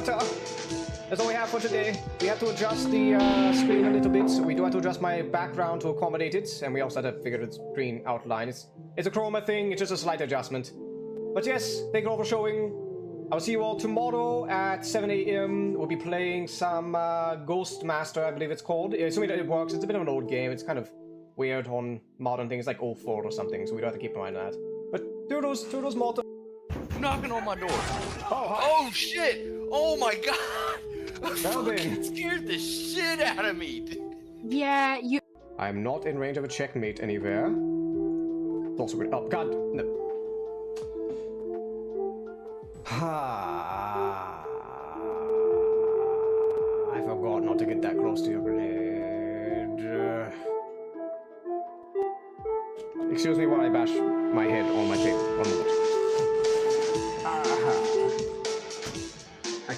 Avatar. That's all we have for today. We have to adjust the screen a little bit. So we do have to adjust my background to accommodate it, and we also have to figure the screen outline. It's a chroma thing. It's just a slight adjustment. But yes, thank you all for showing. I'll see you all tomorrow at 7 AM. We'll be playing some Ghost Master, I believe it's called. Assuming that it works. It's a bit of an old game. It's kind of weird on modern things like 04 or something, so we do have to keep in mind that. But toodles, Morton. Knocking on my door. Oh, hi. Oh shit! Oh my god! I fucking scared the shit out of me. Yeah, you. I'm not in range of a checkmate anywhere. It's also good. Oh god, no. I forgot not to get that close to your blade. Excuse me while I bash my head on my table. 1 moment.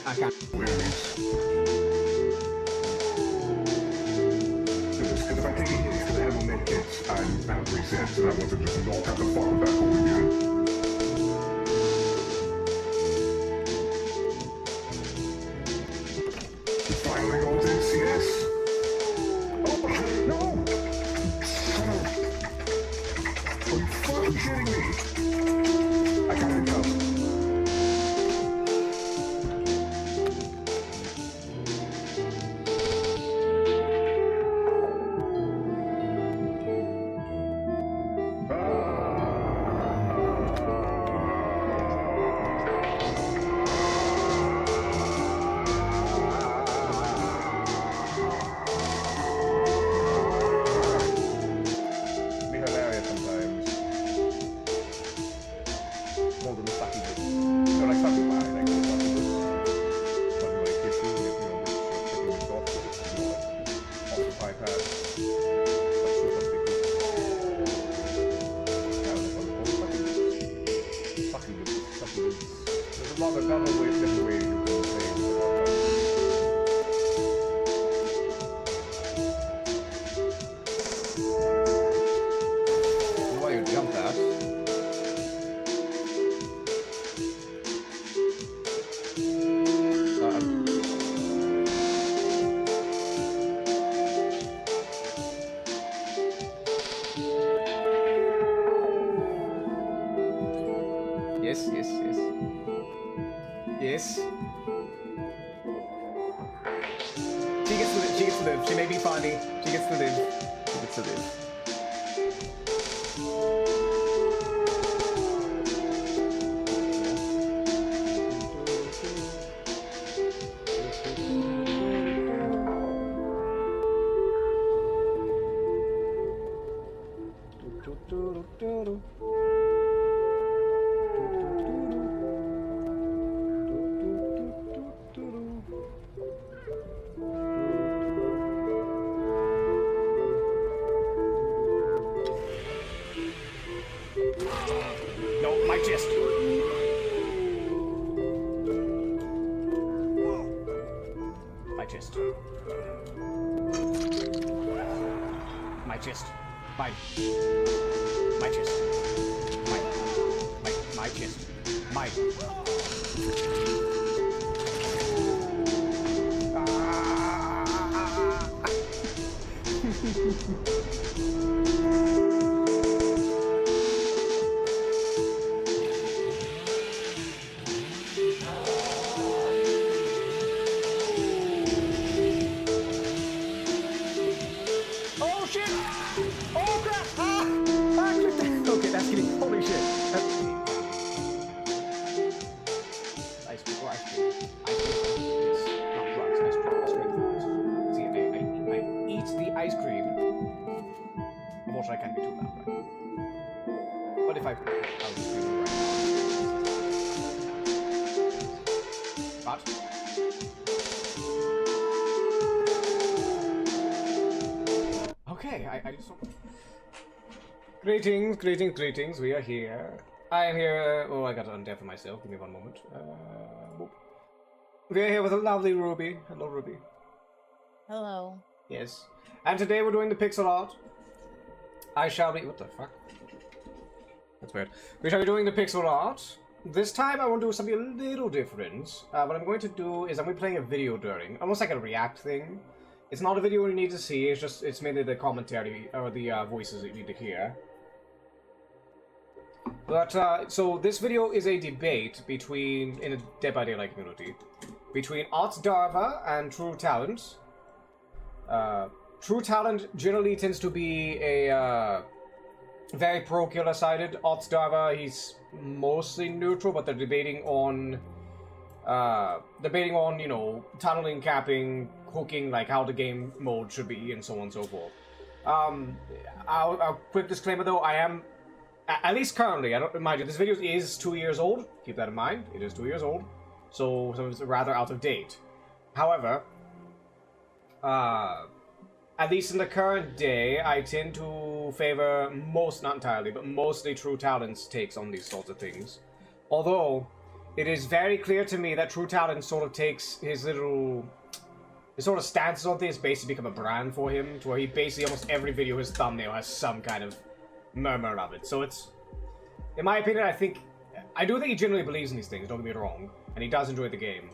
I can't. If I take a hit, because I have no medkits, I'm out of resets, and I want to just knock out the fucking back over again. Finally goes in CS. Oh, no! Are you fucking kidding me? I gotta go. Yes. She gets to live. She may be funny. She gets to live. She gets to live. No, my chest. My chest. My chest. Mine. My chest. Mine. My chest. Mine. Oh shit! Oh crap! Okay, that's getting. Holy shit! Ice cream. Ice cream. Yes, not drugs. Ice cream. See, I eat the ice cream. Unfortunately, I can't be too loud, right? What if I was screaming right now? But. Okay, I just. Greetings. We are here. I am here. Oh, I got to undef for myself. Give me 1 moment. We are here with a lovely Ruby. Hello, Ruby. Hello. Yes. And today we're doing the pixel art. I shall be. What the fuck? That's weird. We shall be doing the pixel art. this time I want to do something a little different. What I'm going to do is I'm going to be playing a video during, almost like a react thing. It's not a video you need to see, it's mainly the commentary, or the voices that you need to hear. But, so this video is a debate between, in a Dead by Daylight community, between otzdarva and True Talent. True Talent generally tends to be a, very pro-killer sided. otzdarva, he's mostly neutral, but they're debating on, you know, tunneling, capping, hooking, like how the game mode should be, and so on and so forth. I'll quick disclaimer though, I am, at least currently, I don't, mind you, this video is 2 years old, keep that in mind, it is 2 years old, so it's rather out of date. However, at least in the current day, I tend to favor not entirely, but mostly True Talent's takes on these sorts of things. Although, it is very clear to me that True Talent sort of takes his sort of stances on things basically become a brand for him, to where he basically, almost every video, his thumbnail has some kind of murmur of it. So it's, in my opinion, I do think he genuinely believes in these things, don't get me wrong, and he does enjoy the game.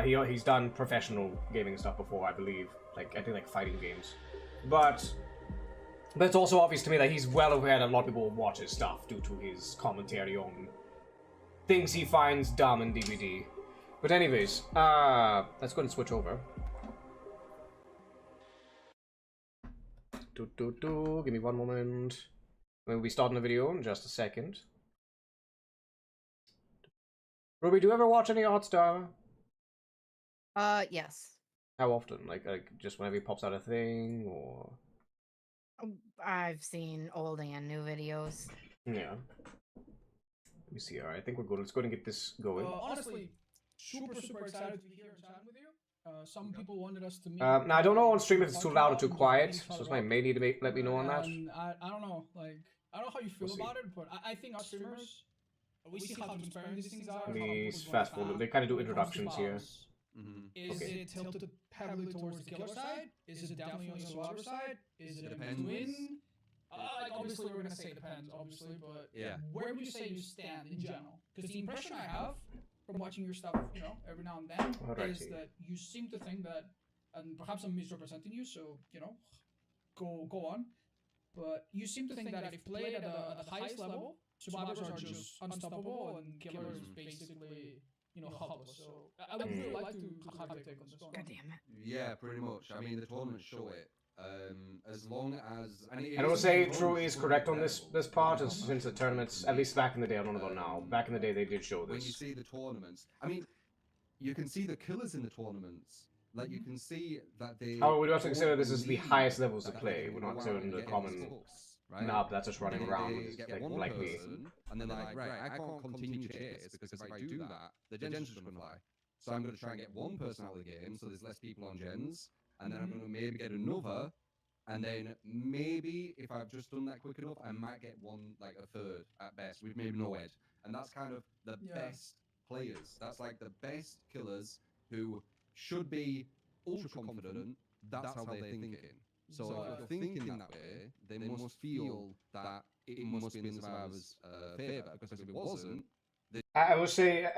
He's done professional gaming stuff before, I believe. I think like fighting games. But it's also obvious to me that he's well aware that a lot of people will watch his stuff due to his commentary on things he finds dumb in DBD. But anyways, let's go ahead and switch over. Give me one moment. We'll be starting the video in just a second. Ruby, do you ever watch any otzdarva? Yes. How often? Like just whenever he pops out a thing, or? I've seen old and new videos. Yeah. Let me see. All right, I think we're good. Let's go ahead and get this going. Honestly, super excited to be here and chat with you. Some people wanted us to meet. Now I don't know on stream if it's too loud or too quiet, so somebody may need to let me know on that. I don't know, like, I don't know how you feel about it, but I think us streamers, we see how transparent these things are. Let me fast forward. They kind of do introductions here. Is it tilted heavily towards the killer side? Is it definitely on the survivor side? Is it a between? Like, obviously we're gonna say it depends, obviously, but where would you say you stand in general? Because the impression I have from watching your stuff, you know, every now and then, is that you seem to think that, and perhaps I'm misrepresenting you, so, you know, go on, but you seem to think that if played at the highest level, survivors are just unstoppable and killers basically, you know, helpless. So I would really like to have your take on this. God damn it. Yeah, pretty much. I mean, the tournaments show it. As long as... I don't say True is correct on this part, since the tournaments, at least back in the day, I don't know about now, back in the day they did show this. When you see the tournaments, I mean, you can see the killers in the tournaments. Like, you can see that they... Oh, we do have to consider this is the highest levels to play. We're not considering the common knob that's just running around like me. And then they're like, right, I can't continue to chase, because if I do that, the gens just gonna fly. So I'm going to try and get one person out of the game, so there's less people on gens, and then I'm going to maybe get another, and then maybe, if I've just done that quick enough, I might get one, like a third at best, with maybe no edge. And that's kind of the best players. That's like the best killers who should be ultra confident. That's how they're thinking. So if they're thinking that way, they must feel that it must be in the survivor's favour, because if it wasn't, I would say,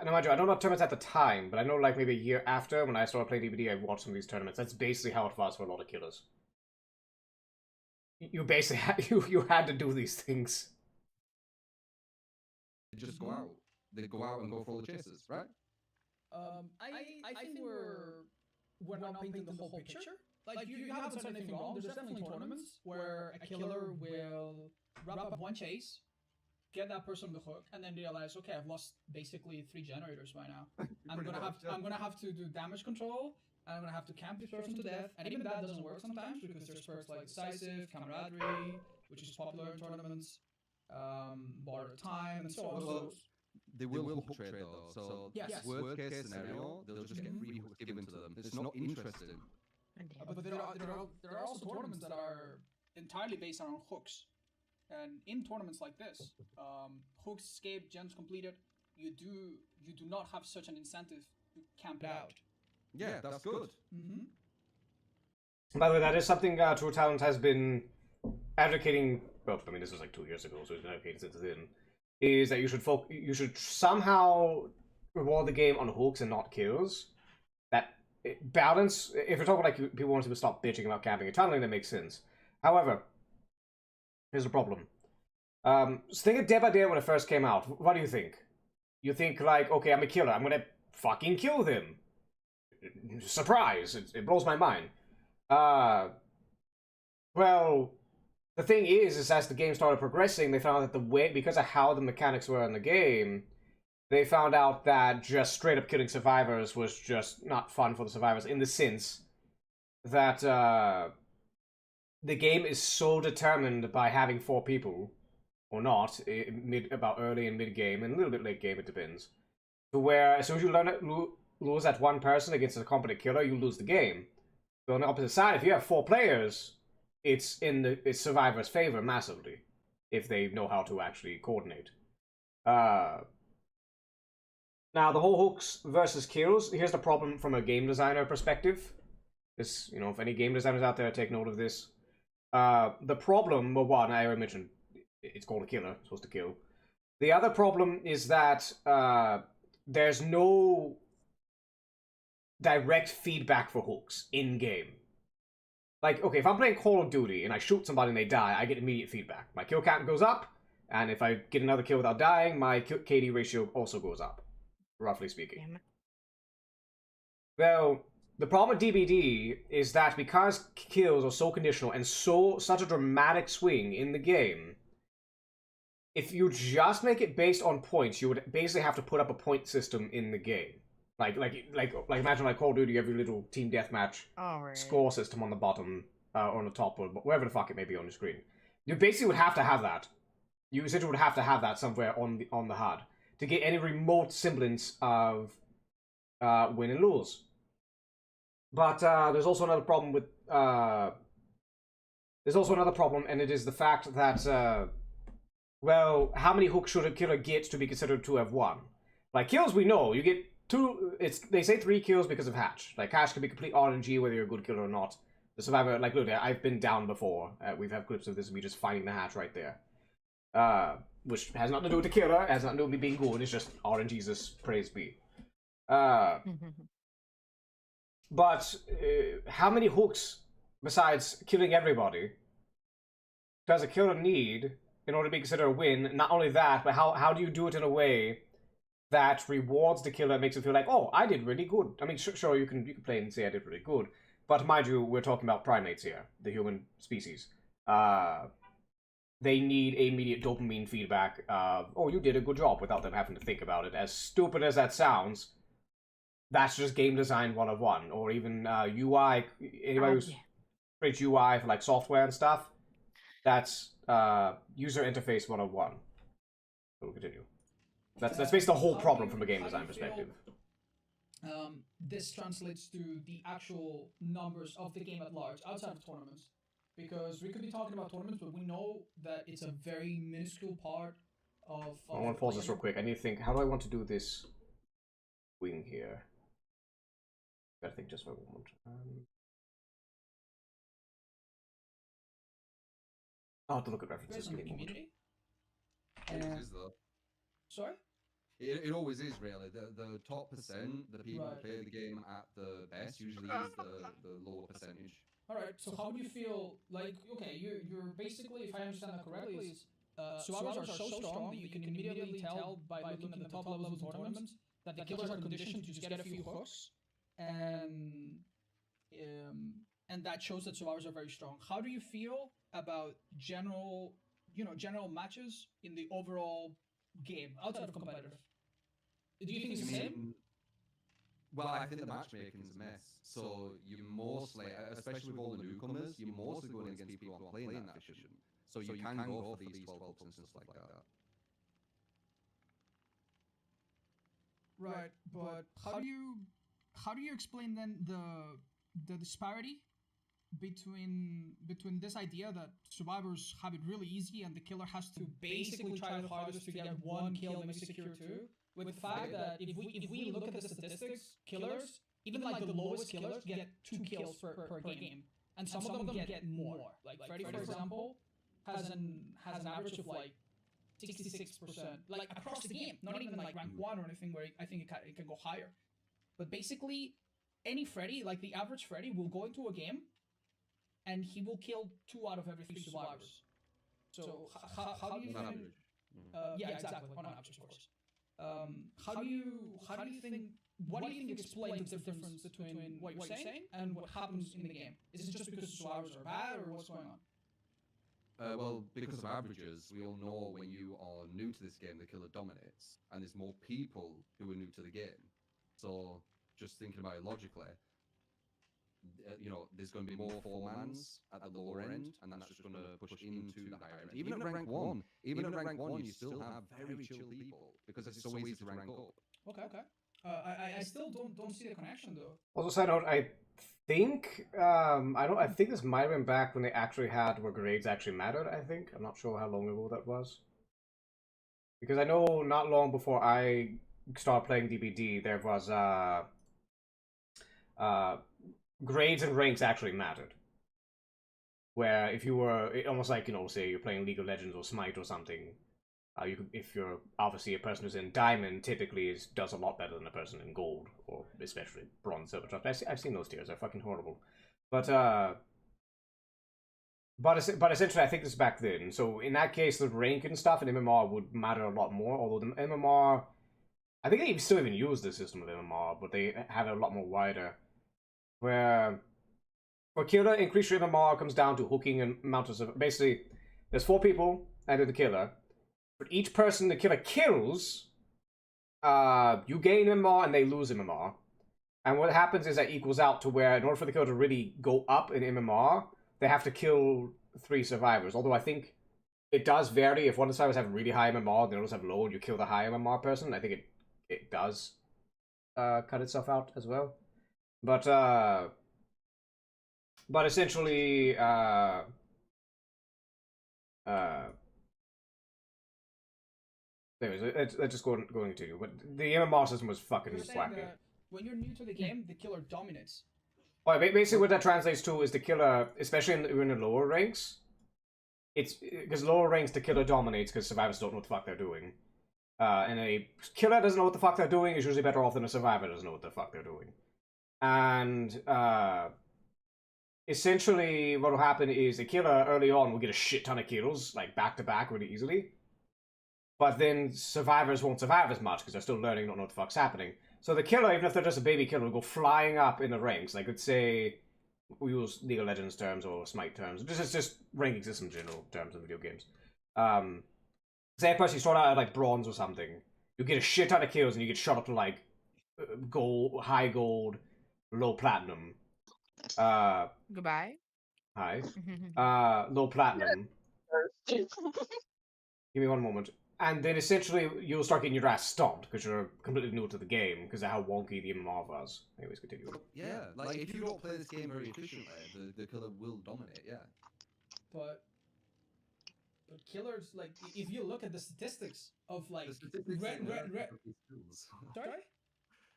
no, mind you, I don't know tournaments at the time, but I know like maybe a year after, when I started playing DBD, I watched some of these tournaments. That's basically how it was for a lot of killers. You basically you had to do these things. They just go out. They go out and go for all the chases, right? I think we're not painting the whole picture. Like, you haven't said anything wrong. There's definitely tournaments where a killer will wrap up one chase, get that person on the hook, and then realize, okay, I've lost basically 3 generators by now. I'm gonna have to do damage control, and I'm gonna have to camp this person to death, and even that doesn't work sometimes because there's perks like decisive, camaraderie, which is popular in tournaments, border time, and so on. Well, they will hook trade though, so worst case scenario, they'll just get free hooks given to them. It's not interesting. But there are also tournaments that are entirely based on hooks. And in tournaments like this, hooks, escape, gens completed, you do not have such an incentive to camp it out. Yeah, that's good. By the way, that is something True Talent has been advocating. Well, I mean, this was like 2 years ago, so it's been advocating since then. is that you should somehow reward the game on hooks and not kills. That balance, if you're talking like people want to stop bitching about camping and tunneling, that makes sense. However, here's the problem. Think of DBD when it first came out. What do you think? You think like, okay, I'm a killer, I'm gonna fucking kill them. Surprise! It blows my mind. Well, the thing is as the game started progressing, they found that the way, because of how the mechanics were in the game, they found out that just straight up killing survivors was just not fun for the survivors, in the sense that the game is so determined by having 4 people, or not, about early and mid game, and a little bit late game, it depends. To where as soon as you lose that one person against a competent killer, you lose the game. But on the opposite side, if you have 4 players, it's in the survivor's favor massively, if they know how to actually coordinate. Now, the whole hooks versus kills, here's the problem from a game designer perspective. This, you know, if any game designers out there, take note of this. The problem, well, one, I already mentioned, it's called a killer, it's supposed to kill. The other problem is that there's no direct feedback for hooks in-game. Like, okay, if I'm playing Call of Duty and I shoot somebody and they die, I get immediate feedback. My kill count goes up, and if I get another kill without dying, my KD ratio also goes up, roughly speaking. Well, the problem with DBD is that because kills are so conditional and such a dramatic swing in the game, if you just make it based on points, you would basically have to put up a point system in the game. Like imagine like Call of Duty, every little team deathmatch score system on the bottom, or on the top, or wherever the fuck it may be on your screen. You basically would have to have that. You essentially would have to have that somewhere on the HUD to get any remote semblance of win and lose. But there's also another problem with and it is the fact that well, how many hooks should a killer get to be considered to have won? Like kills, we know you get 2. They say 3 kills because of hatch. Like hatch can be complete RNG whether you're a good killer or not. The survivor, like look, I've been down before. We've had clips of this of me just finding the hatch right there, which has nothing to do with the killer, has nothing to do with me being good. It's just RNGesus, praise be. But how many hooks besides killing everybody does a killer need in order to be considered a win? Not only that, but how do you do it in a way that rewards the killer and makes it feel like, oh, I did really good. I mean, sure, you can play and say I did really good, but mind you, we're talking about primates here, the human species. They need immediate dopamine feedback of, oh, you did a good job, without them having to think about it. As stupid as that sounds, that's just game design 101, or even UI. Anybody who's creates UI for like software and stuff, that's user interface 101. So we'll continue. That's basically the whole problem from a game design perspective. This translates to the actual numbers of the game at large, outside of tournaments. Because we could be talking about tournaments, but we know that it's a very minuscule part of I want to pause this real quick. I need to think, how do I want to do this wing here? Gotta think just for a moment. I'll have to look at references. Immunity? Sorry? It always is, really. The top percent, the people who play the game at the best, usually is the lower percentage. Alright, so how do you feel, like, okay, you're basically, if I understand that correctly, survivors are so strong that you can immediately tell by looking at the top levels of tournaments that the killers are conditioned to just get a few hooks, and that shows that survivors are very strong. How do you feel about general matches in the overall game, outside of competitive? Do you think it's the same? Well, I think the matchmaking's a mess. So you mostly, especially with all the newcomers, you're mostly going against people who are playing that efficient. So you can go for these 12 hooks and stuff like that. Right, but how do you explain then the disparity between this idea that survivors have it really easy and the killer has to basically try the hardest to get 1 kill, maybe secure 2, with the fact that if we look at the statistics, killers, even like the lowest killers, get 2 kills per game, and some of them get more. Like Freddy, for example, has an average of like 66%, like across the game, not even like rank 1 or anything where I think it can go higher. But basically, any Freddy, like the average Freddy, will go into a game and he will kill 2 out of every 3 survivors. So how do you think? Yeah, exactly, on average, of course. How do you think? What do you think explains the difference between what you're saying and what happens in the game? Is it just because the survivors are bad, or what's going on? Well, because of averages, we all know when you are new to this game, the killer dominates, and there's more people who are new to the game. So, just thinking about it logically, you know, there's going to be more four-mans at the lower end, and that's just going to push into the higher end. Even at rank 1, you still have very chill people, because it's so easy to rank up. Okay. I still don't see the connection though. Also, side note, I think I think this might have been back when they actually had where grades actually mattered. I think I'm not sure how long ago that was, because I know not long before I started playing DBD, there was grades and ranks actually mattered. Where if you were almost like, you know, say you're playing League of Legends or Smite or something. You could, if you're obviously a person who's in Diamond, typically does a lot better than a person in Gold, or especially Bronze, Silver, Trust. I've seen those tiers; they're fucking horrible. But essentially, I think this is back then. So in that case, the rank and stuff in MMR would matter a lot more. Although the MMR, I think they still even use the system of MMR, but they have it a lot more wider. Where for killer, increase your MMR comes down to hooking and mountains of basically. There's 4 people under the killer. For each person the killer kills, you gain MMR and they lose MMR. And what happens is that equals out to where, in order for the killer to really go up in MMR, they have to kill 3 survivors. Although I think it does vary. If one of the survivors have really high MMR and the others have low, and you kill the high MMR person, I think it does cut itself out as well. But essentially, anyways, let's just go and continue. But the MMR system was fucking wacky. When you're new to the game, the killer dominates. Well, basically what that translates to is the killer, especially in the lower ranks, it's because lower ranks the killer dominates because survivors don't know what the fuck they're doing. And a killer doesn't know what the fuck they're doing is usually better off than a survivor doesn't know what the fuck they're doing. And essentially what will happen is the killer early on will get a shit ton of kills, like back to back really easily. But then survivors won't survive as much because they're still learning, don't know what the fuck's happening. So the killer, even if they're just a baby killer, will go flying up in the ranks. Like, let's say, we use League of Legends terms or Smite terms. This is just ranking system general terms in video games. Say a person you start out at like bronze or something. You get a shit ton of kills and you get shot up to like gold, high gold, low platinum. Goodbye. Hi. Low platinum. Give me one moment. And then essentially you'll start getting your ass stomped because you're completely new to the game because of how wonky the MMR was. Anyways, continue. Yeah, like if you don't play this game very efficiently, the killer will dominate. Yeah. But killers, like if you look at the statistics of like red. Sorry.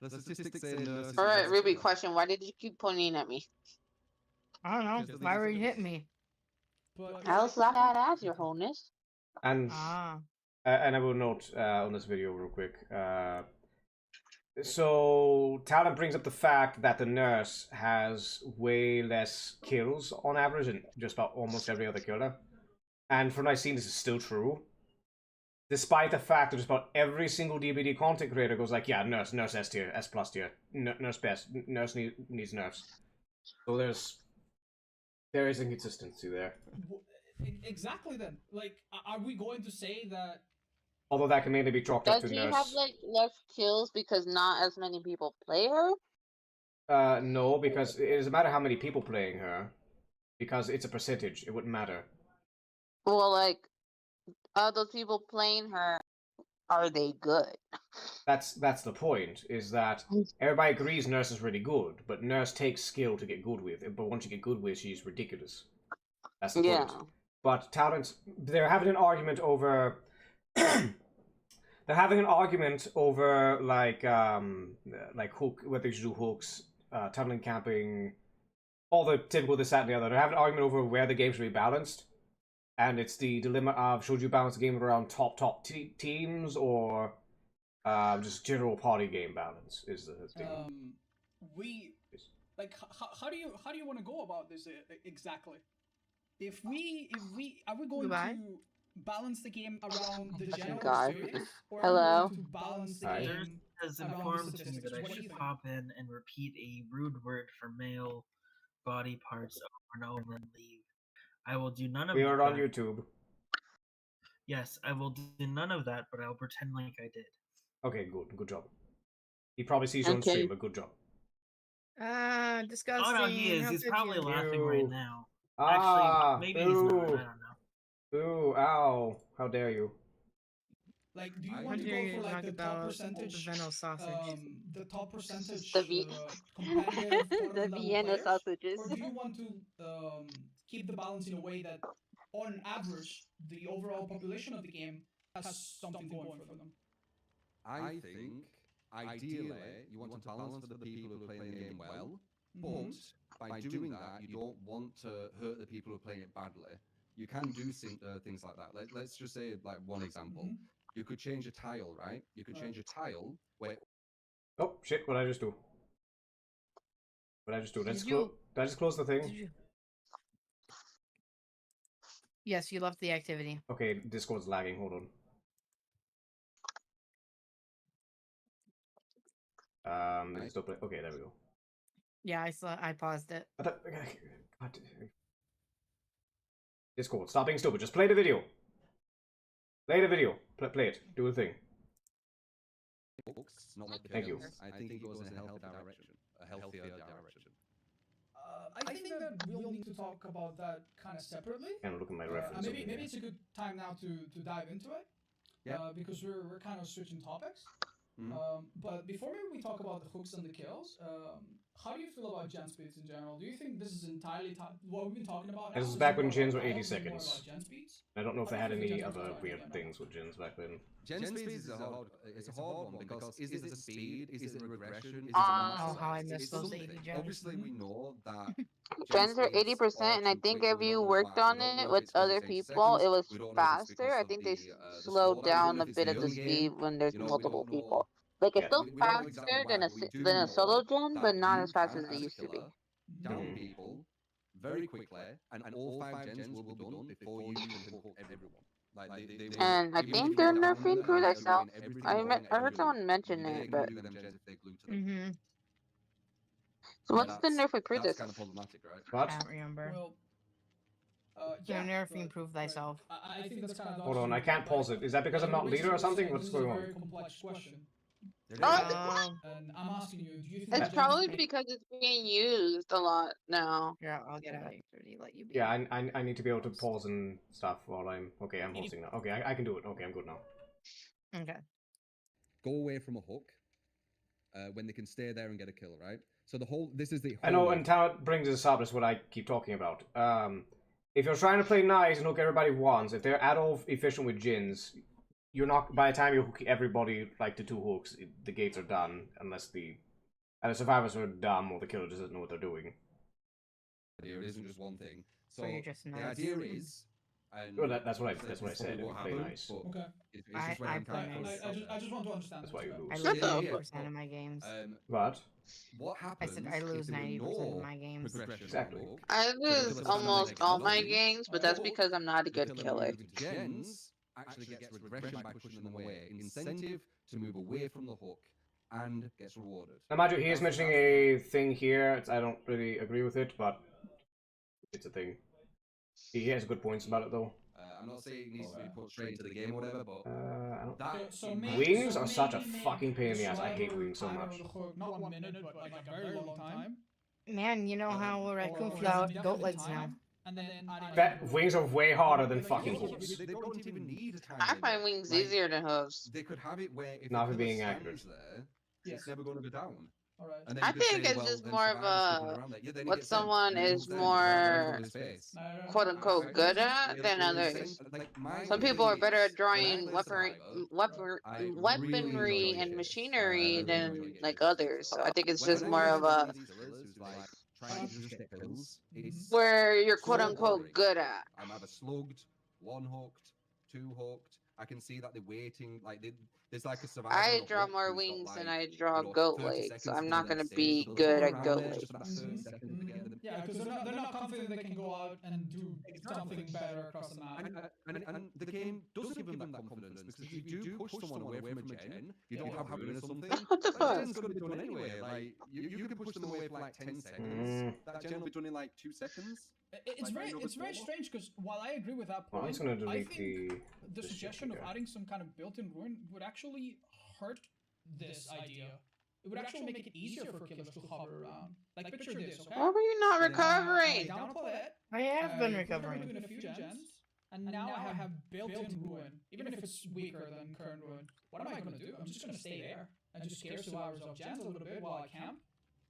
The statistics say nurses. All right, Ruby. Question: why did you keep pointing at me? I don't know. Why were you hitting me? But How's that as your wholeness? And and I will note on this video real quick. So Talon brings up the fact that the nurse has way less kills on average than just about almost every other killer. And from what I've seen, this is still true. Despite the fact that just about every single DBD content creator goes like, yeah, nurse S tier, S plus tier, nurse best, nurse needs nerfs. So there is inconsistency there. Exactly then. Like, are we going to say that? Although that can mainly be chalked up to Does nurse. she have like less kills because not as many people play her? No, because it doesn't matter how many people playing her, because it's a percentage. It wouldn't matter. Well, like, those people playing her, are they good? That's the point. Is that everybody agrees Nurse is really good, but Nurse takes skill to get good with. But once you get good with, she's ridiculous. That's the point. But Talents, they're having an argument over. They're having an argument over like hook, whether you should do hooks, tunneling, camping, all the typical this, that, and the other. They're having an argument over where the game should be balanced. and it's the dilemma of should you balance the game around top teams or just general party game balance is the thing. How do you want to go about this exactly? If we are we going Goodbye. to balance the game around the Fucking general God. experience, or Hello? are we going to balance the Hi. game Has around informed the me statistics? that I What do you should think? pop in and repeat a rude word for male body parts over and over and leave. I will do none of We that. are on YouTube. Yes, I will do none of that, but I'll pretend like I did. Okay, good job. He probably sees you on Okay. stream, but good job. Disgusting. Oh no, he is. How He's could probably you? laughing right now. Ah, Actually, maybe he's not. ooh, I don't know. ooh, ow! How dare you? Like, do you How want to dare go you for like talk the top about percentage, the Vienna sausage? the top percentage The competitive the tournament level Vienna players, sausages. or do you want to keep the balance in a way that, on average, the overall population of the game has something going for them? I think, ideally, you want to balance for the people who are playing the game well, but by doing that, you don't want to hurt the people who are playing it badly. You can do things like that. Let's just say, like, one example. You could change a tile, right? You could change a tile where... Oh, shit, what did I just do? What did I just do? Did I just close the Did thing? you? Yes, you left the activity. Okay, Discord's lagging, hold on. It's still play. Okay, there we go. Yeah, I paused it. God. Discord, stop being stupid. Just play the video. Play the video. Play it. Do the thing. Books, not the Thank you. kills. I think it goes in a healthy direction. A healthier direction. I think that we'll need to talk about that kind of separately. And look at my reference. Maybe it's a good time now to dive into it. Yeah. Because we're kind of switching topics. But before maybe we talk about the hooks and the kills, how do you feel about gen speeds in general? Do you think this is entirely what we've been talking about? This now is is back more when gens were about 80 tiles and more seconds. about gen speeds? I don't know if they How had do you think any the gens other are weird right now? things with gens back then. Gen speed is a hard one because is it a speed? Is it a regression? Is it a Oh, how I max missed size? those It's 80 something. gens. Obviously, we know that Gens are 80%, and I think if you worked on it with other people, it was faster. I think they slowed down a bit of the speed when there's multiple people. Like, it's still faster than a solo gen, but not as fast as it used to be. Down people very quickly, and all 5 gens will be done before you can hook everyone. Like they will, And I even if think you they're go down nerfing there crew and they're itself. doing everything I wrong heard every someone loop, mention they it, can but do them gens if they glue to them. Mm-hmm. so what's the nerf of crew That's itself? kind of problematic, right? I What? don't remember. Well, You're yeah, nerfing but- prove but thyself. I think that's kind of Hold on, I can't pause it. Is that because I'm not leader or something? What's going This is a on? very complex question. Oh, And I'm asking you, do you think It's that probably gens- because it's being used a lot now. yeah, I'll get out of activity. Let you be. Yeah, I need to be able to pause and stuff while I'm... Okay, I'm hosting now. Okay, I can do it. Okay, I'm good now. Okay. Go away from a hook when they can stay there and get a kill, right? So this is the I know, whole- and how it brings this up is what I keep talking about. If you're trying to play nice and hook everybody once, if they're at all efficient with gens, you're not... By the time you hook everybody, like, to 2 hooks, the gates are done, unless the survivors are dumb or the killer doesn't know what they're doing. It isn't just one thing. So Or you're just the nice. idea is, and Well, that's what I this said. will Play happen, nice. but Okay. it's I- just when I I'm play kind of nice. I just want to understand. That's why you this, lose. I Shut lose up. 90% of my games. What? What I happens? said I lose if there were 90% of no my games. progression Exactly. hook, I so the lose killer's almost gonna all make my nothing, games, but that's because I'm not a the good killer killer. moves with gens actually gets regression by pushing them away. Incentive to move away from the hook and gets rewarded. Now, mind you, he is mentioning a thing here. I don't really agree with it, but it's a thing. He has good points about it, though. I'm not saying it needs to be put straight into the game or whatever, but I don't... that So in my- Wings are such a maybe make fucking pain in the the ass. I hate survivor wings so timer much. of the hook, not 1 minute, but like a very long time. Man, you know how a raccoon Or feels has about an goat indefinite legs now. time, and then adding Wings are way harder than Like, fucking you- hooks. They don't even need a time I limit. find wings Like, easier than hooves. They could have it where if Not the for killer being stands accurate. there, Yes. it's never going to go down. All right. And then I you could think say, it's well, just then more of survivors could a- run around there. Yeah, then he what gets sent, someone and then is he's there, more he's got his face. quote unquote I- good I- at the than only others. sense- like, my Some thing people are better is, at when I drawing play Survivor, I really weaponry enjoy and it. machinery I really than enjoy it. like others. So I think it's When just I more play of a these killers who's, like, trying to just get kills, it's where you're so quote unquote boring. good at. I'm either slugged 1 hooked, 2 hooked. I can see that they're waiting, like there's like a survivor. I draw more wings than I draw goat 30 legs, so seconds I'm for not them gonna to be save, so good they'll at go goat around there legs. just for that 30 seconds to get them. Yeah, because they're not confident they can go out and do something better across the map. And the game doesn't give them that confidence, because if you do push someone away from a gen, you don't have ruin or something, What the that fuck? gen's gonna be done anyway. Like you can push them away for like 10 seconds. That gen will be done in like 2 seconds. It's very strange because while I agree with that Well, point, I'm gonna I delete think the the suggestion of shit adding some kind of built-in ruin would actually hurt this idea. It would actually make it easier for killers to hover around. Like picture this, okay? Why were you not I recovering? down Paulette, I have been put her recovering. between a few gens, and now I have built-in ruin, even if it's weaker than current ruin. What am I gonna do? I'm just gonna stay there and just scare survivors of gens a little bit while I camp.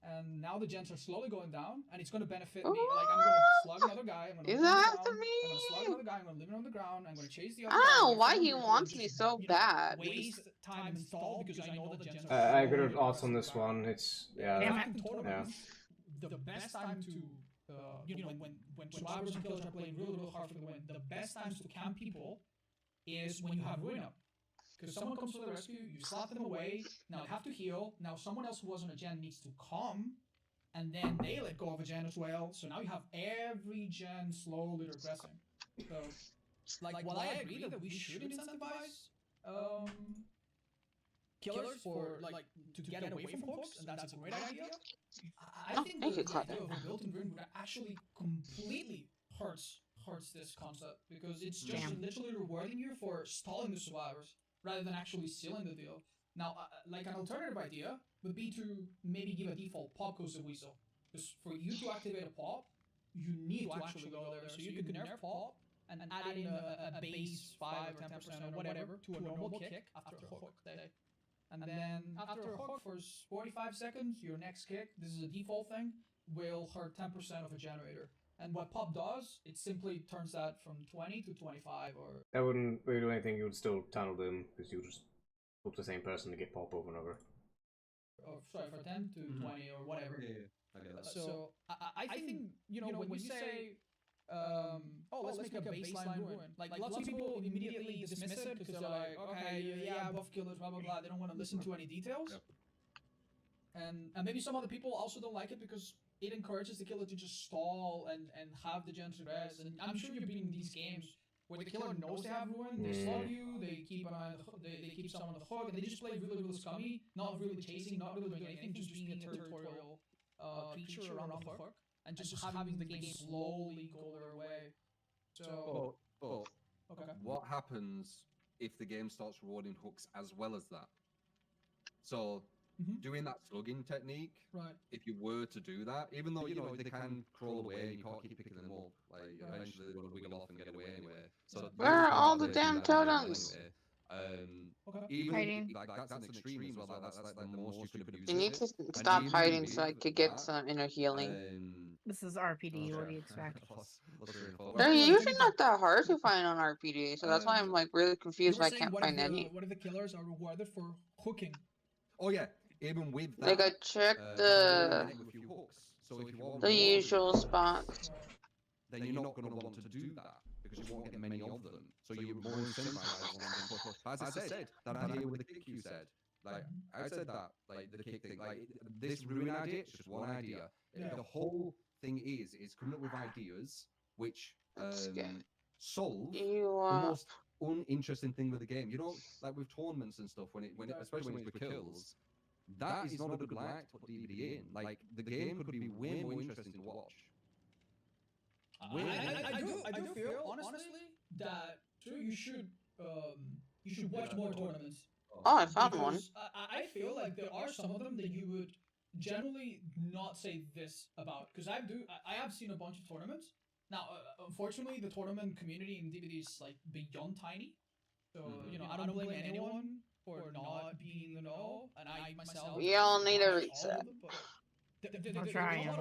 And now the gens are slowly going down, and it's going to benefit me. Like, I'm going to slug another guy, I'm going to He's leave him on the after ground, me. I'm going to slug another guy, I'm going to leave him on the ground, I'm going to chase the other I guy. don't know wait for why him he to wants me just, so bad. Waste time and stall because I know that the gens are I agree slowly with odds on progressing this back. one. It's yeah. In Damn fact, in tournaments, the best time to, when survivors and killers are playing really hard for the win, the best times to camp people is when you have ruin up. Because someone comes to the rescue, you slap them away, now they have to heal, now someone else who wasn't a gen needs to come, and then they let go of a gen as well, so now you have every gen slowly regressing. So, like, while I agree that we should incentivize killers for, like, to get away from hooks, and that's a great idea, I think thank you, the Claudia. idea of a built-in ruin would actually completely hurts this concept, because it's just literally rewarding you for stalling the survivors rather than actually sealing the deal. Now, like an alternative idea would be to maybe give a default pop goes the weasel. Because for you to activate a pop, you need to actually go there. So you could nerf pop and add in a base 5 or 10% or whatever to a normal kick after a hook day. And then after a hook for 45 seconds, your next kick, this is a default thing, will hurt 10% of a generator. And what pop does, it simply turns that from 20 to 25 or... That wouldn't really do anything. You would still tunnel them because you would just hope the same person to get pop over and over. Oh, sorry, for 10 to 20 or whatever. Yeah, I get that. So I think, you know, when you say, oh, let's make a baseline ruin, like lots of people immediately dismiss it because they're like, okay, yeah, buff killers, blah, blah, blah. They don't want to listen to any details. Yep. And maybe some other people also don't like it because it encourages the killer to just stall and have the gens regress. And I'm sure you've been in these games where the killer knows they have ruin, they slug you, they keep an eye on the hook, they keep someone on the hook, and they just play really, really scummy, not really chasing, not really doing anything, just being a territorial creature around the hook, and just having the game slowly go their way. So, okay. What happens if the game starts rewarding hooks as well as that? So, doing that slugging technique, Right. if you were to do that, even though, you know, they can crawl away and you can't keep picking them up, like, eventually they're going to wiggle off and get away anyway. So Where are all the damn totems? Even Hiding. like that's an extreme as well. Like, that's like the most you could abuse You need it. to stop even hiding with so I could get that, some inner healing. This is RPD. What do you expect? They're usually not that hard to find on RPD, so that's why I'm like really confused why I can't find any. What if the killers are rewarded for hooking? Oh yeah, even with that. Like I checked the usual spots. Then you're not going to want to do that because you won't get many of them. So you're more incentivized. As I said, that idea with the kick you said, like I said that, like the kick thing, like this ruin idea, it's just one idea. Yeah. The whole thing is coming up with ideas which solve the most uninteresting thing with the game. You know, like with tournaments and stuff, especially when it's for kills, that is not a good light to put DBD in. Like the game could be way more interesting to watch. I do feel honestly that you should watch more tournaments. Oh, I found one. I feel like there are some of them that you would generally not say this about, because I have seen a bunch of tournaments. Now, unfortunately, the tournament community in DBD is like beyond tiny, so you know I don't blame anyone for not being in the know, and I myself. We all need a reset. I'm trying. I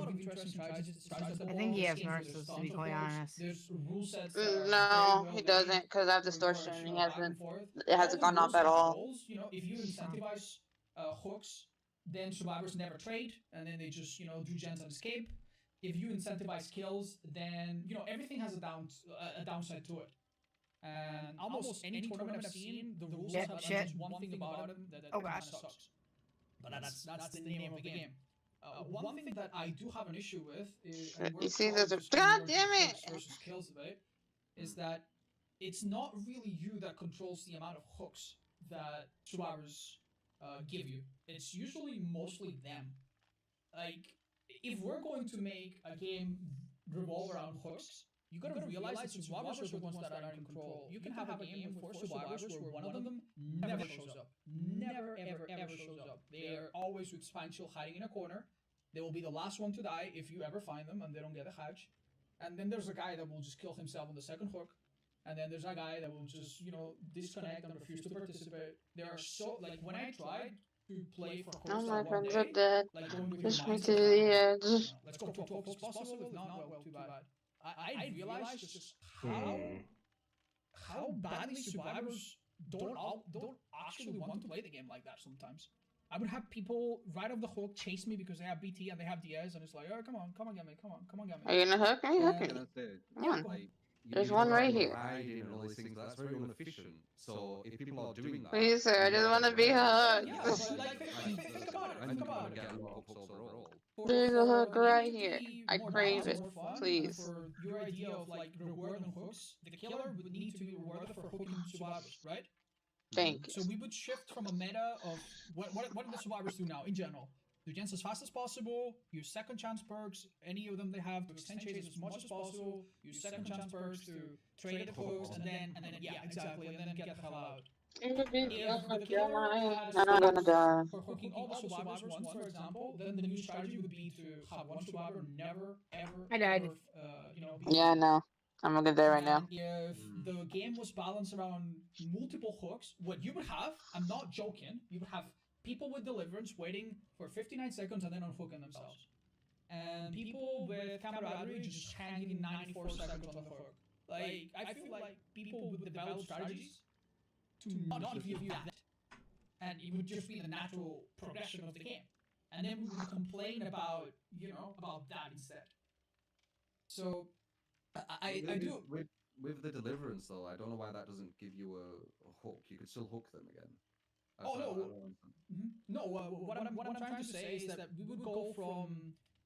think he has nurses, to be quite honest. There's rule sets. No, he doesn't, because I have distortion. It hasn't gone up at all. You know, if you incentivize hooks, then survivors never trade, and then they just do gens and escape. If you incentivize kills, then everything has a downside to it. And almost any tournament I've seen, the rules Shit, have shit. just one thing about them that Oh, kind of gosh. sucks. But that's the name of the game. One thing that I do have an issue with is, and we're You see, probably there's a just gonna God go into damn it! hooks versus kills debate, is that it's not really you that controls the amount of hooks that survivors give you. It's usually mostly them. Like, if we're going to make a game revolve around hooks, you gotta realize that survivors are the ones that are in control. You can have a game with 4 survivors where one of them never shows up. Never, ever shows up. They are always with Spine Chill hiding in a corner. They will be the last one to die if you ever find them and they don't get a hatch. And then there's a guy that will just kill himself on the second hook. And then there's a guy that will just, disconnect and refuse to participate. There are so, like, when I tried to play for All hooks my on one friends are day, dead. like going with Push your me mindset to of, the like, edge. let's go to 12 as possible. If not, well, too bad. I realized just how badly survivors don't actually want to play the game like that sometimes. I would have people right off the hook chase me because they have BT and they have DS, and it's like, oh, come on, get me, come on, get Are me. you gonna hook me? Hook me. Can I say, Come Yeah, on. go on. There's one right here. Hiding and all these things, that's very inefficient. So if people are doing that, Please, sir, I just want to be hugged. Yeah, but like, think about it. Think about it. There's a hook right here. I More crave balance, it. more fun, Please. For your idea of like reward and hooks, the killer would need to be rewarded for hooking survivors, right? Thank you. So we would shift from a meta of what do the survivors do now in general? Do gens as fast as possible, use second chance perks, any of them they have to extend chases as much as possible, use second chance perks to trade at hooks, and then yeah, exactly, and then get the hell out. I'm gonna If the killer had a I'm gonna die. for hooking all the survivors once, for example, then the new strategy would be to have one survivor never, ever, I died. ever, Yeah, I know. I'm gonna die right now. And if the game was balanced around multiple hooks, what you would have, I'm not joking, you would have people with deliverance waiting for 59 seconds and then unhooking themselves. And people with camaraderie just hanging 94 seconds on the hook. Like, I feel like people would develop strategies to not give you that. And it would just be the natural progression of the game. And then we would complain about, about that instead. So, I do. With the deliverance though, I don't know why that doesn't give you a hook. You could still hook them again. No, what I'm trying to say is that we would go from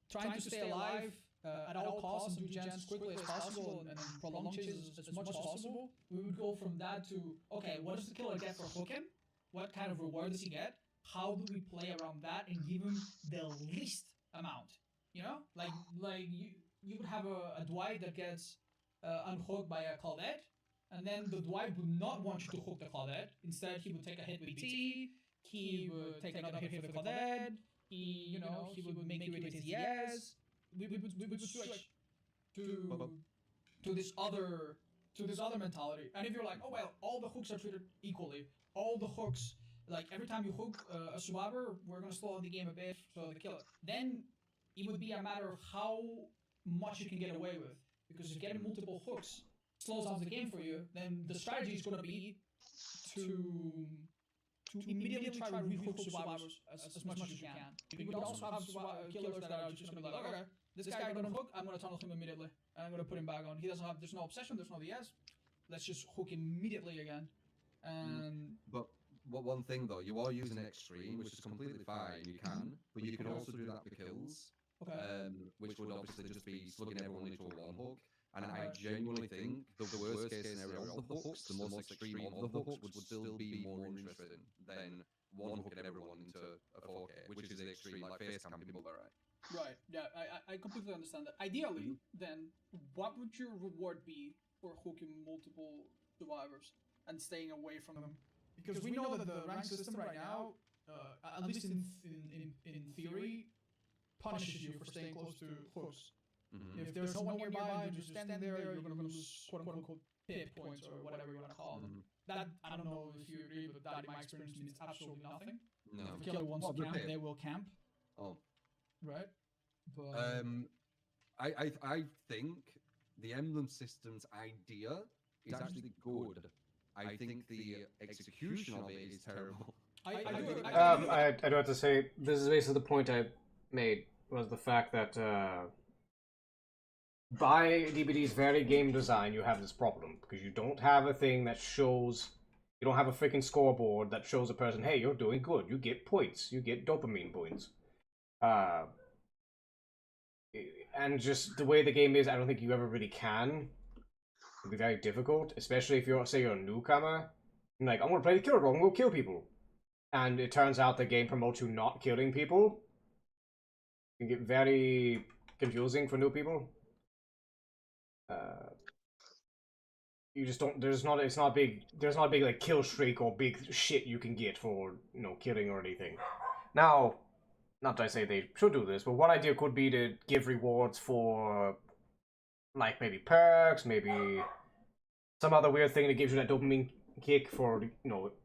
trying to stay alive at all costs and do gens as quickly as possible and prolong chases as much as possible. We would go from that to, okay, what does the killer get for hooking? What kind of reward does he get? How do we play around that and give him the least amount? Like you would have a Dwight that gets unhooked by a Claudette, and then the Dwight would not want you to hook the Claudette. Instead, he would take a hit with BT, he would take another hit with the Claudette, he would make you with his yes. We would switch to this other mentality. And if you're like, oh well, all the hooks are treated equally, all the hooks, like every time you hook a survivor, we're gonna slow the game a bit so the killer. Then it would be a matter of how much you can get away with, because if getting multiple hooks slows down the game for you, then the strategy is gonna be to immediately try to rehook survivors as much as you can. You would also have killers that are just gonna be like, okay, this guy gonna hook, I'm gonna tunnel him immediately, and I'm gonna put him back on. There's no obsession, there's no DS. Let's just hook immediately again. And But one thing though, you are using extreme, which is completely fine. You can, but you can also do that for kills. okay. Which would obviously just be slugging everyone into a one hook. And I genuinely think the worst case scenario of the hooks, the most extreme of the hooks, would still be more interesting than one hooking everyone into a 4K, which is the extreme, like face camping people, right? Right, yeah, I completely understand that. Ideally, then, what would your reward be for hooking multiple survivors and staying away from them? Because we know that the rank system right now, at least in theory, punishes you for staying close to hooks. If there's no one nearby, you're just standing there, you're gonna lose quote-unquote pip points or whatever you wanna call them. That, I don't know if you agree, but that in my experience means absolutely nothing. No. If the killer wants to camp, they will camp. Oh. Right? But I think the emblem system's idea is actually good. I think the execution of it is terrible. I do have to say, this is basically the point I made, was the fact that by DBD's very game design, you have this problem because you don't have a thing that shows. You don't have a freaking scoreboard that shows a person, hey, you're doing good. You get points. You get dopamine points. And just the way the game is, I don't think you ever really can. It'd be very difficult, especially if you're, say, you're a newcomer. And like, I'm gonna play the killer role, I'm gonna kill people. And it turns out the game promotes you not killing people. It can get very confusing for new people. You just don't. There's not a big like kill streak or big shit you can get for killing or anything. Now, not that I say they should do this, but one idea could be to give rewards for like maybe perks, maybe some other weird thing that gives you that dopamine kick for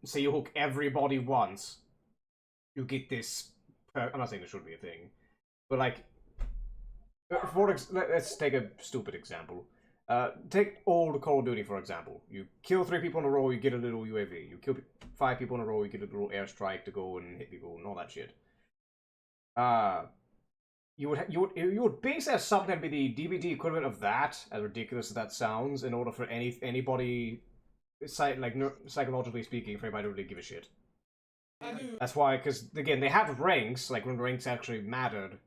say you hook everybody once, you get this perk. I'm not saying this should be a thing, but like let's take a stupid example. Take old Call of Duty, for example. You kill 3 people in a row, you get a little UAV. You kill 5 people in a row, you get a little airstrike to go and hit people and all that shit. You would base as something to be the DBD equivalent of that, as ridiculous as that sounds, in order for anybody, psychologically speaking, for anybody to really give a shit. That's why, because again, they had ranks, like when ranks actually mattered,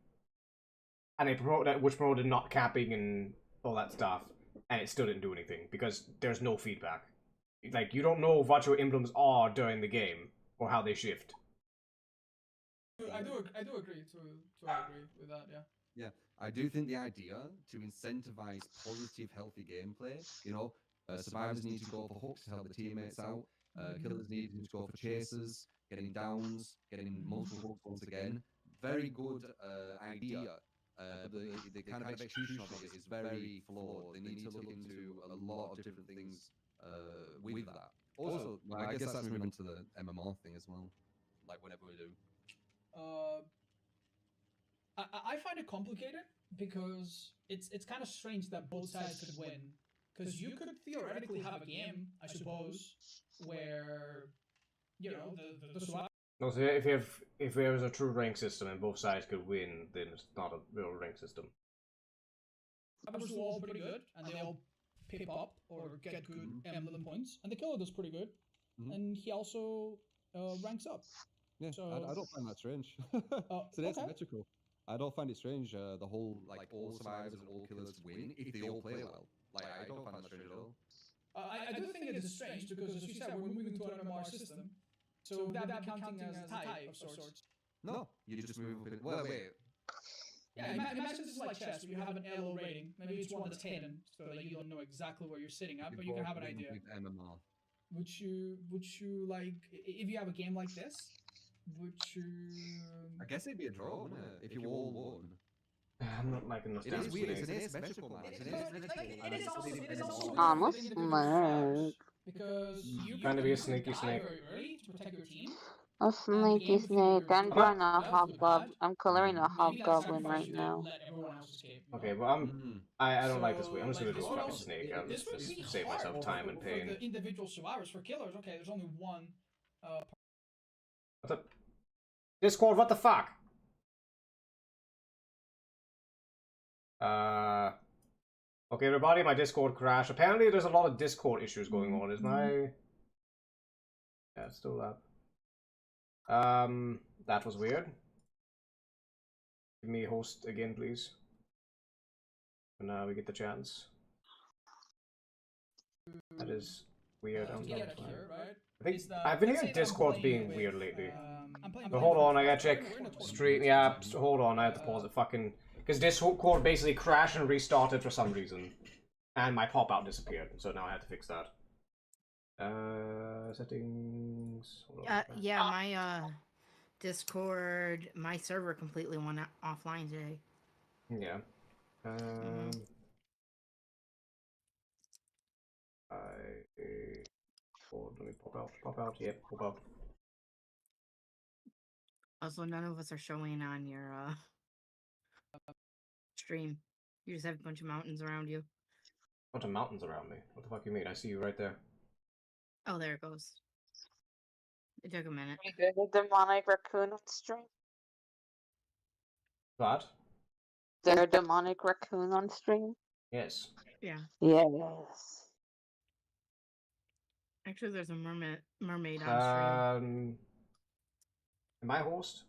and they which promoted not capping and all that stuff. And it still didn't do anything because there's no feedback. Like, you don't know what your emblems are during the game or how they shift. I do agree to agree with that. Yeah. Yeah, I do think the idea to incentivize positive, healthy gameplay. Survivors need to go for hooks to help the teammates out. Killers need to go for chasers, getting downs, getting multiple hooks once again. Very good idea. The kind of execution of it is very flawed. They need to look into a lot of different things with that. Also, I guess that's moving on to the MMR thing as well. Like whenever we do. I find it complicated because it's kind of strange that both sides could win. Because you could theoretically have a game, I suppose, where the No, so if there was a true rank system and both sides could win, then it's not a real rank system. Survivors are all pretty good, and they all pip up or get good emblem points, and the killer does pretty good, and he also ranks up. Yeah, so I don't find that strange. So that's symmetrical. I don't find it strange. The whole like all survivors and all killers win if they all play well. Like I don't find that strange at all. I do think it is strange because, as you said, we're moving to an MMR system. So would that be counting as a type of sorts? No, you just move. Well, wait. Yeah, imagine this is like chess. You have an LO rating. Maybe it's 1 that's hidden, so that you don't know exactly where you're sitting at, but you can have an idea. MMR. Would you like, if you have a game like this, would you? I guess it'd be a draw, wouldn't it? If you all won. I'm not liking this. It is weird. It's an asymmetrical match. It is also Almost smart. because you trying to be a sneaky snake. very early to protect your team. A sneaky snake. I'm drawing a hobgoblin. I'm coloring a hobgoblin right now. Okay, well I don't like this way. I'm just gonna draw a snake. I'll just save myself time and pain. For the individual survivors, for killers, okay, there's only one. What the? Discord, what the fuck? Okay, everybody, my Discord crashed. Apparently, there's a lot of Discord issues going on. Is my... Yeah, it's still up. That was weird. Give me host again, please. And now we get the chance. That is weird. I think I've been hearing Discord being weird lately. But hold on, I gotta check stream. Yeah, hold on, I have to pause it. Fucking. Because Discord basically crashed and restarted for some reason. And my pop-out disappeared, so now I had to fix that. Settings... Yeah, my, Discord, my server completely went offline today. Yeah. Let me pop out, yep, pop out. Also, none of us are showing on your, stream. You just have a bunch of mountains around you. A bunch of mountains around me? What the fuck you mean? I see you right there. Oh, there it goes. It took a minute. There's a demonic raccoon on stream. What? Is there a demonic raccoon on stream? Yes. Yeah. Yes. Actually, there's a mermaid on stream. Am I host?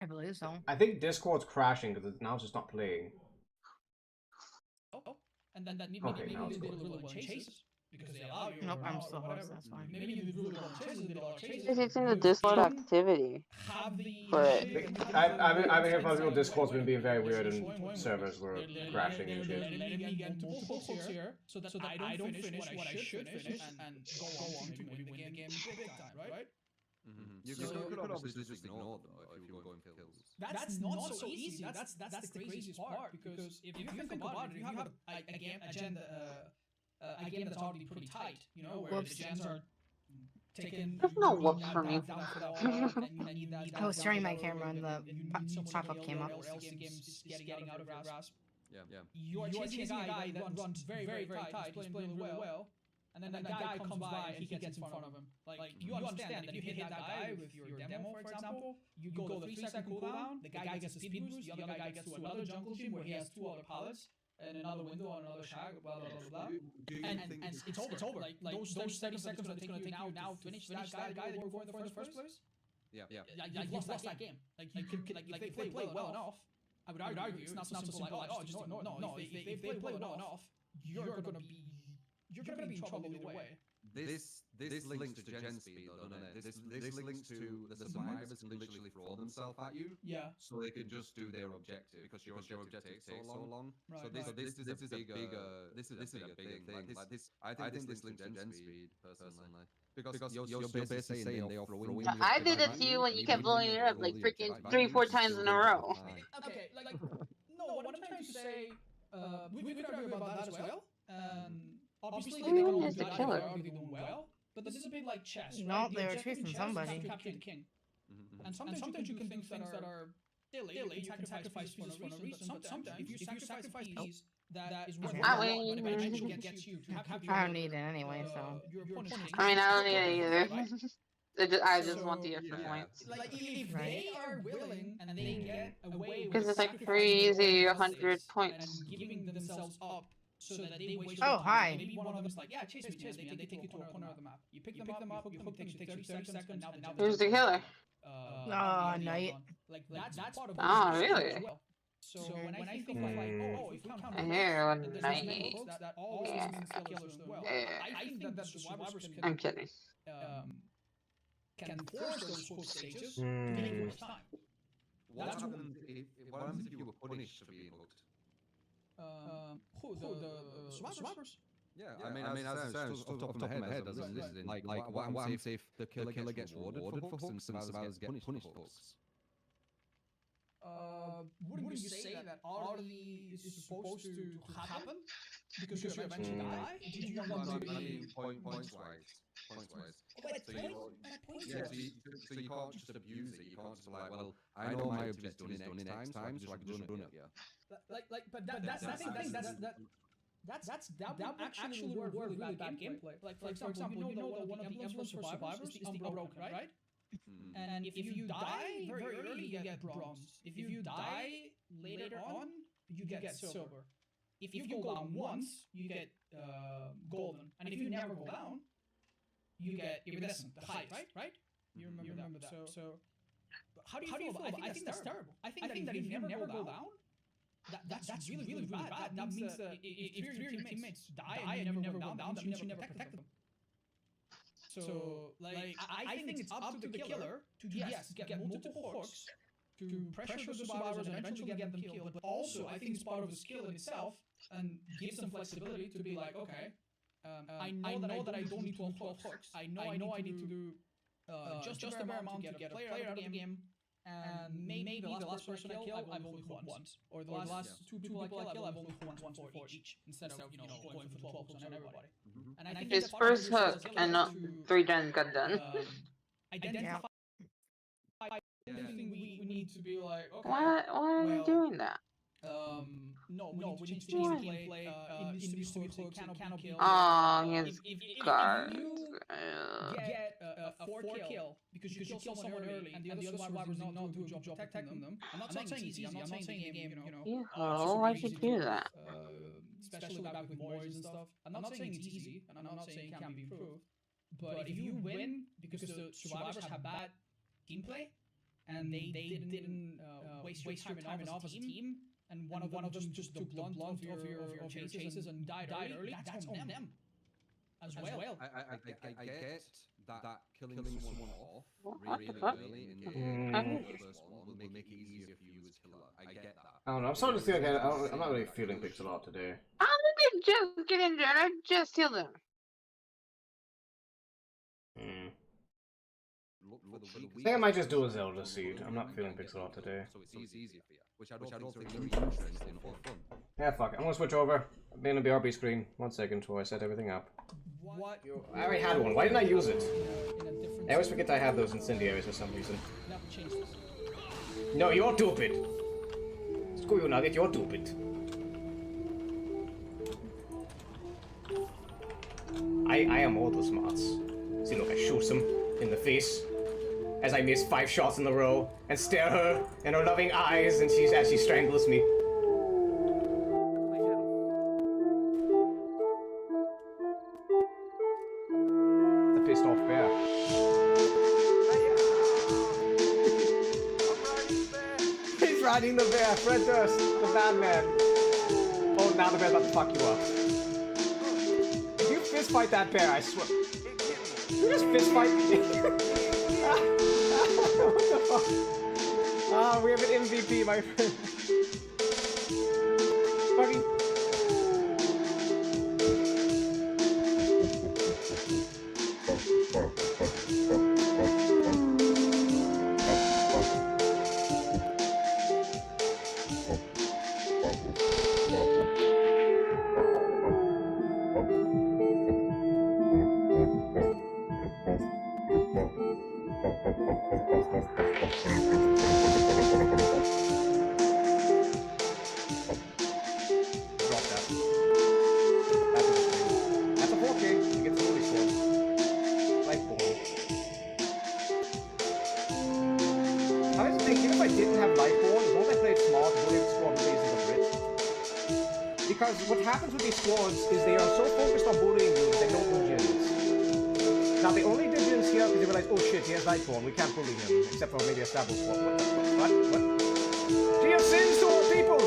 I believe so. I think Discord's crashing because now it's just not playing. Oh, and then maybe now they it's did good. really well in chases because they allow you. Nope, or I'm not, still or host. whatever. That's fine. Maybe you did really well in chases. Did a lot of chases. It's in the You Discord didn't activity. have the But I've been hearing from people Discord's been being very weird and servers were crashing and shit. Let me get multiple hooks here so that I don't finish what I should finish and go on to maybe win the game big time, right? You could obviously just ignore them if you were going for kills. That's not so easy. That's the craziest part because if you think about it, if you have a game that's already pretty tight, you know, where the gens are taken. There's no whoops for me. I was turning my camera and the pop-up came up. Or else the game's getting out of your grasp. Yeah. You're chasing a guy that runs very, very, very tight, he's playing really well, and then that guy comes by and he gets in front of him. Like, you understand that if you hit that guy with your demo, for example, you go the 3-second cooldown, the guy gets a speed boost, the other guy gets to another jungle gym where he has 2 other pallets, and another window on another shag, blah, blah, blah, blah. And it's over. Like those 30 seconds that it's going to take you now to finish that guy that you were going for in the first place, you've lost that game. Like, if they play well enough, I would argue it's not so simple like, oh, just no. If they play well enough, you're gonna be in trouble either way. This links to gen speed though, doesn't it? This links to the survivors can literally throw themselves at you. Yeah. So they can just do their objective because your objective takes so long. Right, so this is a bigger thing. Like this, I think this links to gen speed personally. Because you're basically saying they are throwing. I did it to you when you kept blowing it up like freaking 3-4 times in a row. Okay, like no. What I'm trying to say, we could argue about that as well. Obviously, they don't is the killer? are doing well, but this is a bit like chess. No, right? they were chasing somebody. To capture the king. And sometimes you can do things that are silly. You can sacrifice pieces for no reason. But sometimes if you sacrifice pieces that is worth I but win. eventually gets you to capture. I don't need it anyway, so. Your opponent's king. I mean, I don't need it either. Right? I just want the extra points. Like if they are willing and they get away with Because it's like sacrificing crazy their 100 assets points. and giving themselves up so that they waste Oh, time. hi. Maybe one of them's like, yeah, chase me, and they take you to a corner of the map. You pick them up, you hook them, it takes you 30 seconds, and now Who's the killer? Night. Like that's part of Oh, really? as well. So when I think of like, oh, if you count I hear and there's Night. many hooks that all Yeah. killers doing well, I think that the survivors I'm kidding. can force those hook stages to make you waste time. What happens if you were punished for being hooked? The survivors? Yeah, I mean, as it sounds off the top of my head, as I'm listening, like what happens if the killer gets rewarded for hooks and survivors get punished for hooks? Wouldn't you say that already is supposed to happen because you eventually die? Did you want to be points wise. So you can't just abuse it. You can't just like, well, I know my objective is done in X time, so I can just run it. Yeah. But that's the thing. That actually work really bad gameplay. Like for example, you know that one of the emblems for survivors is the unbroken, right? And if you die very early, you get bronze. If you die later on, you get silver. If you go down once, you get golden. And if you never go down, you get iridescent, the highest, right? You remember that. So how do you feel about it? I think that's terrible. I think that if you never go down, that's really bad. That means that if 3 of your teammates die and you never go down, that means you never protect them. So, like, I think it's up to the killer to get multiple hooks to pressure the survivors and eventually get them killed. But also, I think it's part of the skill in itself and gives them flexibility to be like, okay, I know that I don't need to unhook hooks. I know I need to do just the bare amount to get a player out of the game. And maybe the last person I kill, I've only hooked once. Or the last 2 people I kill, I've only hooked once for each. Instead of, going for 12 hooks on everybody. And I think His first hook and not 3 gens got done. Identify everything we need to be like, okay. Why are you doing that? No, we need to change the gameplay. It needs to be hooks, it cannot be killed. Oh, his If cards. you get a a 4 kill because you kill someone early and the other survivors did not do a good job protecting them. I'm not saying it's easy. I'm not saying the game, I should do that. especially back with Morris and stuff. I'm not saying it's easy, and I'm not saying it can't be improved. But if you win because the survivors have bad gameplay and they didn't waste your time enough as a team, and one of them just took the blunt of your chases and died early, that's on them as well. I get that killing someone off really early in the game the first one will make it easier for you as killer. I get that. I don't know. I'm starting to feel like I'm not really feeling pixel art today. How did they just get in there? I just killed him. I think I might just do a Zelda seed. I'm not feeling pixel art today. So it's easier for you, which I don't think is very interesting or fun. Yeah, fuck it. I'm gonna switch over. I'm in the BRB screen. 1 second before I set everything up. What? I already had one. Why didn't I use it? I always forget I have those incendiaries for some reason. No, you're stupid. Screw you, Nugget. You're stupid. I am all the smarts. See, look, I shoot him in the face as I miss 5 shots in a row and stare her in her loving eyes and as she strangles me. The pissed off bear. He's riding the bear. Fred Durst, the bad man. Oh, now the bear's about to fuck you up. If you fist fight that bear, I swear. You just fist fight me. What the fuck? Ah, we have an MVP, my friend. Fucking. What happens with these squads is they are so focused on bullying you that they don't do gens. Now they only did gens here because they realized, oh shit, he has Lightborn, we can't bully him, except for maybe a Stabble squad. What? She has sins to all people!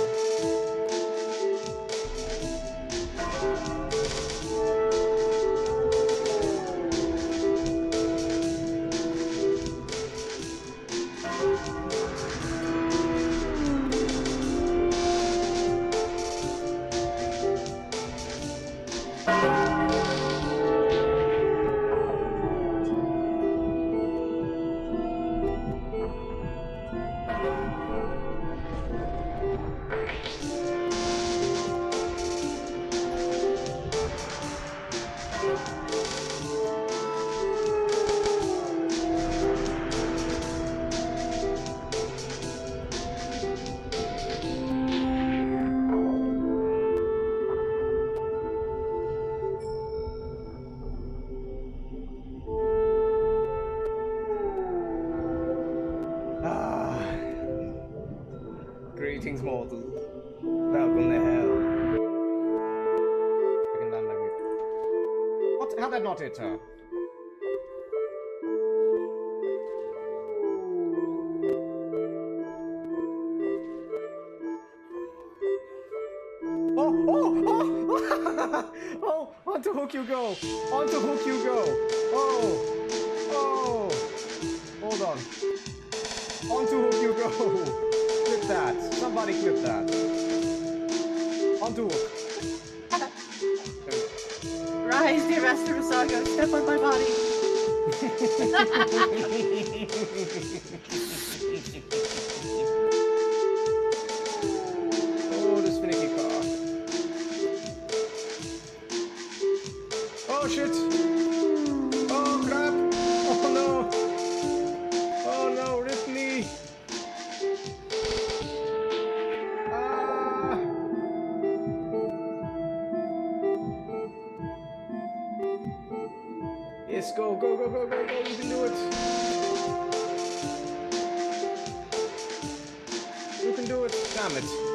Greetings, mortal. Welcome to hell. Freaking land like me. What? How'd that not hit her? Oh, onto hook you go! Onto hook you go! Oh! Hold on. Onto hook you go! Clip that. Somebody clip that. Onto hook. Rise, dear Master Vassago, step on my body. Oh, this finicky car. Oh shit! Oh crap! Oh no! Oh no, rip me! Ah! this. Go, go, go, go, go, go. You can do it. You can do it. Damn it.